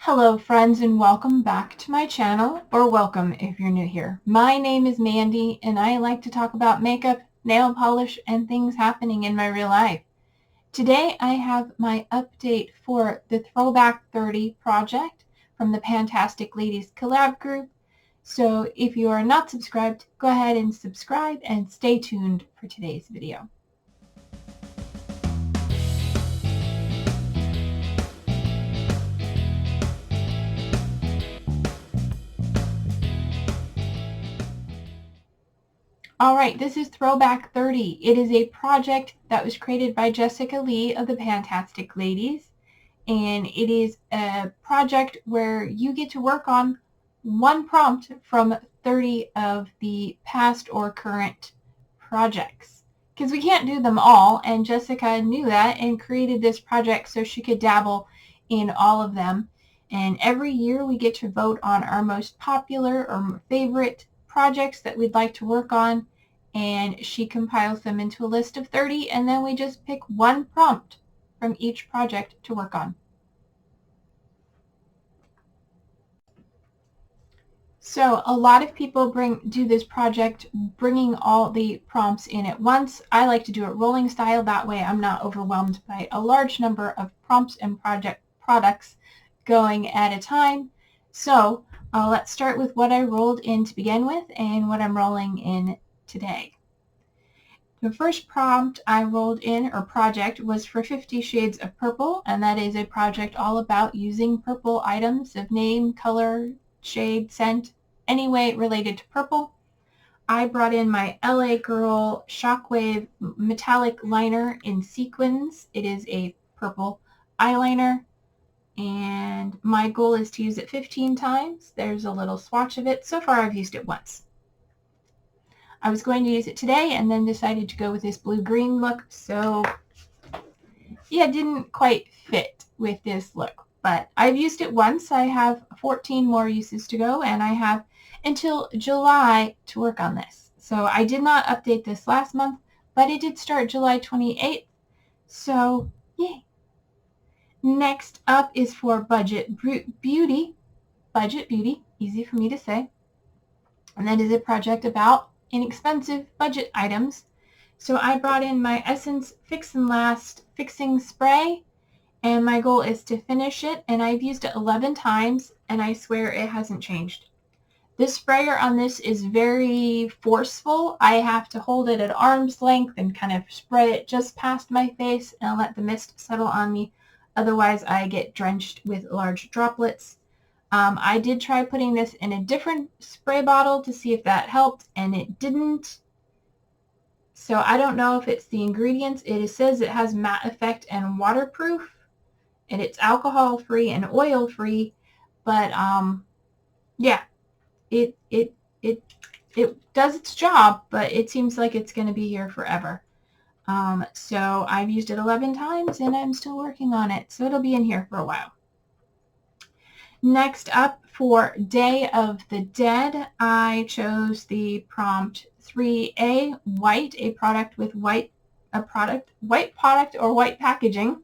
Hello friends and welcome back to my channel, or welcome if you're new here. My name is Mandy and I like to talk about makeup, nail polish, and things happening in my real life. Today I have my update for the Throwback 30 project from the Pantastic Ladies Collab group. So if you are not subscribed, go ahead and subscribe and stay tuned for today's video. Alright, this is Throwback 30. It is a project that was created by Jessica Lee of the Pantastic Ladies, and it is a project where you get to work on one prompt from 30 of the past or current projects. Because we can't do them all, and Jessica knew that and created this project so she could dabble in all of them. And every year we get to vote on our most popular or favorite projects that we'd like to work on, and she compiles them into a list of 30, and then we just pick one prompt from each project to work on. So a lot of people do this project bringing all the prompts in at once. I like to do it rolling style. That way I'm not overwhelmed by a large number of prompts and products going at a time. So let's start with what I rolled in to begin with and what I'm rolling in today. The first prompt I rolled in, or project, was for 50 Shades of Purple, and that is a project all about using purple items of name, color, shade, scent, any way related to purple. I brought in my LA Girl Shockwave Metallic Liner in Sequins. It is a purple eyeliner, and my goal is to use it 15 times. There's a little swatch of it. So far I've used it once. I was going to use it today and then decided to go with this blue-green look, so yeah, it didn't quite fit with this look. But I've used it once. I have 14 more uses to go, and I have until July to work on this. So I did not update this last month, but it did start July 28th, so yay. Next up is for Budget Beauty, easy for me to say, and that is a project about inexpensive budget items. So I brought in my Essence Fix and Last Fixing Spray, and my goal is to finish it, and I've used it 11 times, and I swear it hasn't changed. This sprayer on this is very forceful. I have to hold it at arm's length and kind of spray it just past my face and let the mist settle on me. Otherwise, I get drenched with large droplets. I did try putting this in a different spray bottle to see if that helped, and it didn't. So I don't know if it's the ingredients. It says it has matte effect and waterproof, and it's alcohol-free and oil-free, but yeah, it does its job, but it seems like it's going to be here forever. So I've used it 11 times, and I'm still working on it, so it'll be in here for a while. Next up, for Day of the Dead, I chose the prompt 3A, white, a product with white product or white packaging.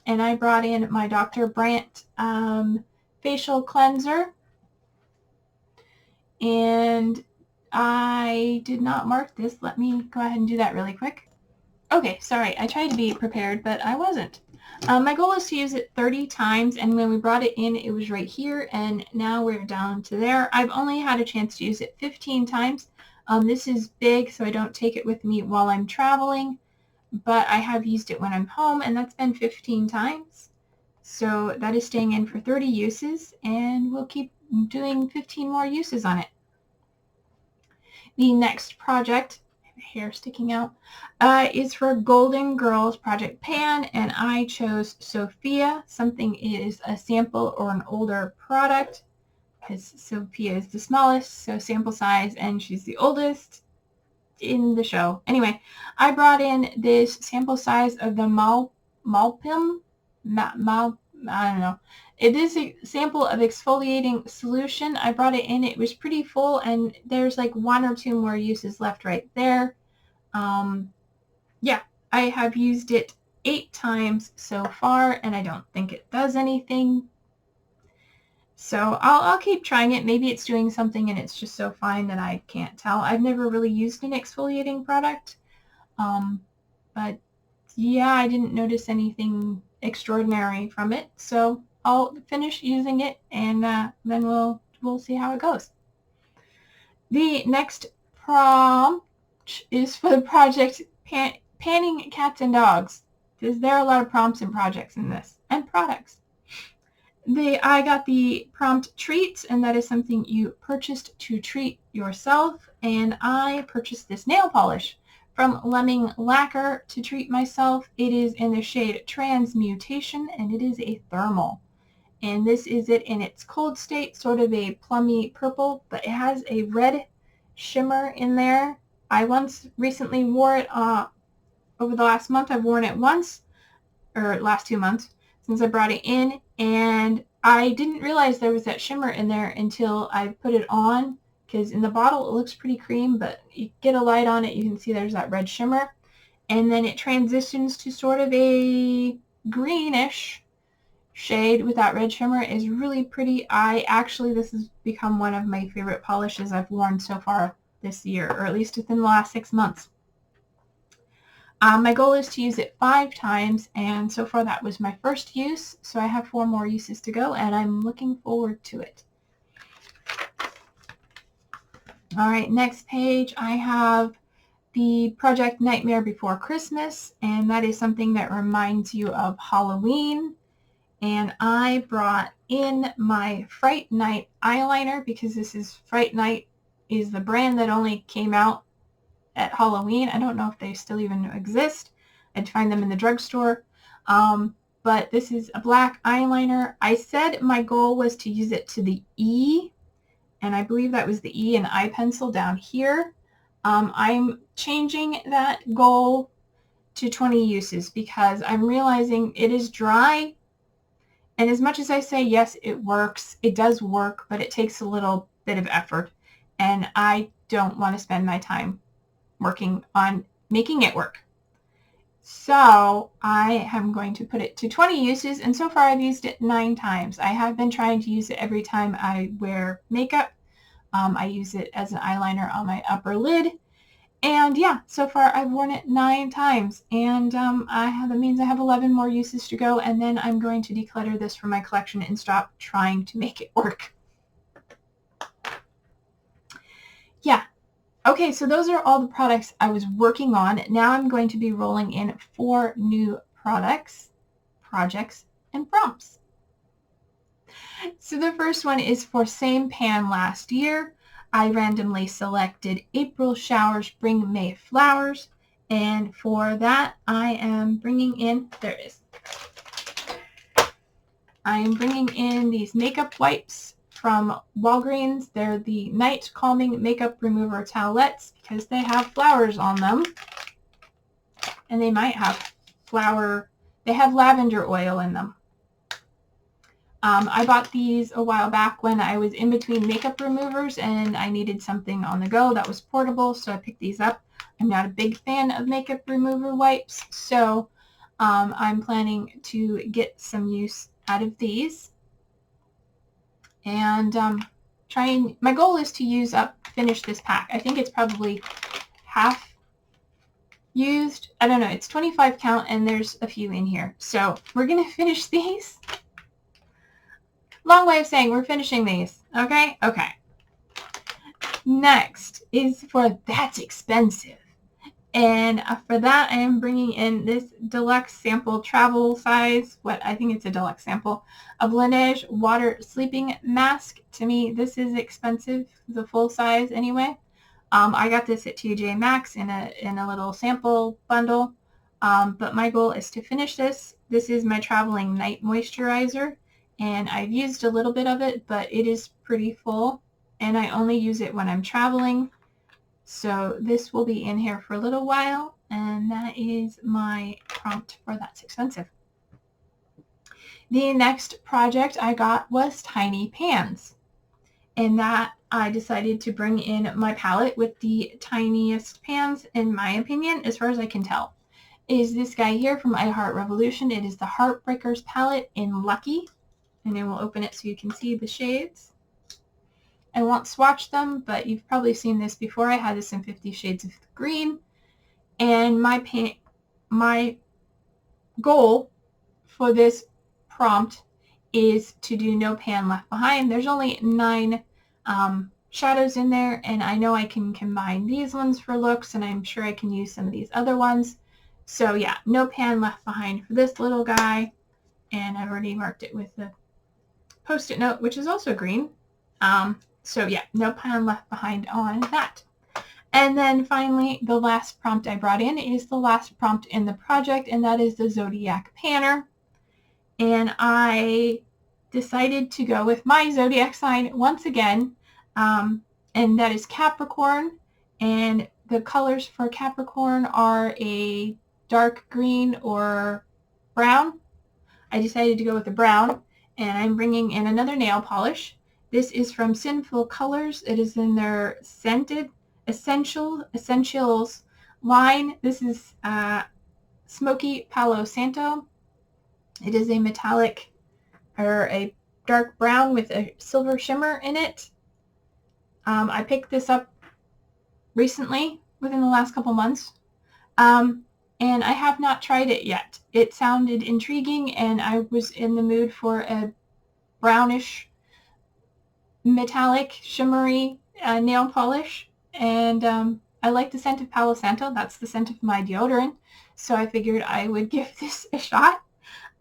And I brought in my Dr. Brandt facial cleanser. And I did not mark this. Let me go ahead and do that really quick. Okay, sorry, I tried to be prepared, but I wasn't. My goal is to use it 30 times, and when we brought it in, it was right here, and now we're down to there. I've only had a chance to use it 15 times. This is big, so I don't take it with me while I'm traveling, but I have used it when I'm home, and that's been 15 times. So that is staying in for 30 uses, and we'll keep doing 15 more uses on it. The next project, hair sticking out, is for Golden Girls Project Pan, and I chose Sophia. Something is a sample or an older product, because Sophia is the smallest, so sample size, and she's the oldest in the show. Anyway, I brought in this sample size of the Malpim, I don't know. It is a sample of exfoliating solution. I brought it in. It was pretty full, and there's like 1 or 2 more uses left right there. Yeah, I have used it 8 times so far, and I don't think it does anything. So I'll keep trying it. Maybe it's doing something and it's just so fine that I can't tell. I've never really used an exfoliating product. But yeah, I didn't notice anything extraordinary from it. So I'll finish using it and then we'll see how it goes. The next prompt is for the project Panning Cats and Dogs. Because there are a lot of prompts and projects in this, and products. I got the prompt treats, and that is something you purchased to treat yourself. And I purchased this nail polish from Lemming Lacquer to treat myself. It is in the shade Transmutation, and it is a thermal. And this is it in its cold state, sort of a plummy purple, but it has a red shimmer in there. I recently wore it over the last month. I've worn it once, or last 2 months, since I brought it in, and I didn't realize there was that shimmer in there until I put it on, because in the bottle it looks pretty cream, but you get a light on it, you can see there's that red shimmer, and then it transitions to sort of a greenish shade with that red shimmer. Is really pretty. This has become one of my favorite polishes I've worn so far this year, or at least within the last 6 months. My goal is to use it 5 times, and so far that was my first use, so I have 4 more uses to go, and I'm looking forward to it. All right, next page, I have the Project Nightmare Before Christmas, and that is something that reminds you of Halloween. And I brought in my Fright Night eyeliner, because this is Fright Night is the brand that only came out at Halloween. I don't know if they still even exist. I'd find them in the drugstore. But this is a black eyeliner. I said my goal was to use it to the E, and I believe that was the E and I pencil down here. I'm changing that goal to 20 uses because I'm realizing it is dry. And as much as I say, yes, it works, it does work, but it takes a little bit of effort. And I don't want to spend my time working on making it work. So I am going to put it to 20 uses, and so far I've used it 9 times. I have been trying to use it every time I wear makeup. I use it as an eyeliner on my upper lid. And yeah, so far I've worn it 9 times, and that means I have 11 more uses to go, and then I'm going to declutter this from my collection and stop trying to make it work. Yeah. Okay, so those are all the products I was working on. Now I'm going to be rolling in 4 new products, projects, and prompts. So the first one is for Same Pan Last Year. I randomly selected April Showers Bring May Flowers, and for that I am bringing in, there it is. I am bringing in these makeup wipes from Walgreens. They're the Night Calming Makeup Remover Towelettes because they have flowers on them, and they might have they have lavender oil in them. I bought these a while back when I was in between makeup removers and I needed something on the go that was portable, so I picked these up. I'm not a big fan of makeup remover wipes, so I'm planning to get some use out of these. And my goal is to finish this pack. I think it's probably half used. I don't know, it's 25 count and there's a few in here. So we're going to finish these. Long way of saying we're finishing these. Okay? Okay. Next is for That's Expensive. And for that, I am bringing in this deluxe sample travel size, I think it's a deluxe sample, of Laneige Water Sleeping Mask. To me, this is expensive, the full size anyway. I got this at TJ Maxx in a little sample bundle. But my goal is to finish this. This is my traveling night moisturizer. And I've used a little bit of it, but it is pretty full, and I only use it when I'm traveling. So this will be in here for a little while, and that is my prompt for That's Expensive. The next project I got was tiny pans, and that I decided to bring in my palette with the tiniest pans, in my opinion, as far as I can tell, is this guy here from I Heart Revolution. It is the Heartbreakers palette in Lucky. And then we'll open it so you can see the shades. I won't swatch them, but you've probably seen this before. I had this in 50 Shades of Green. And my goal for this prompt is to do no pan left behind. There's only 9 shadows in there, and I know I can combine these ones for looks, and I'm sure I can use some of these other ones. So yeah, no pan left behind for this little guy, and I've already marked it with the Post-it note, which is also green. So yeah, no pan left behind on that. And then finally, the last prompt I brought in is the last prompt in the project, and that is the Zodiac Panner. And I decided to go with my zodiac sign once again, and that is Capricorn. And the colors for Capricorn are a dark green or brown. I decided to go with the brown, and I'm bringing in another nail polish. This is from Sinful Colors. It is in their Scented Essentials line. This is Smoky Palo Santo. It is a metallic or a dark brown with a silver shimmer in it. I picked this up recently within the last couple months. And I have not tried it yet. It sounded intriguing, and I was in the mood for a brownish, metallic, shimmery nail polish. And I like the scent of Palo Santo. That's the scent of my deodorant. So I figured I would give this a shot.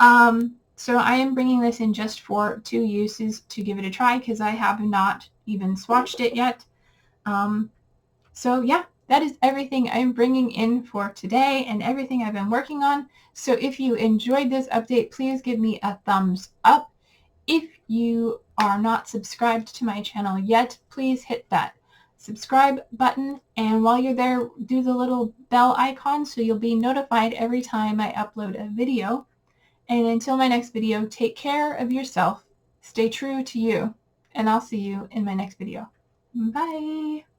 So I am bringing this in just for 2 uses to give it a try, because I have not even swatched it yet. So yeah. That is everything I'm bringing in for today and everything I've been working on. So if you enjoyed this update, please give me a thumbs up. If you are not subscribed to my channel yet, please hit that subscribe button. And while you're there, do the little bell icon so you'll be notified every time I upload a video. And until my next video, take care of yourself, stay true to you, and I'll see you in my next video. Bye!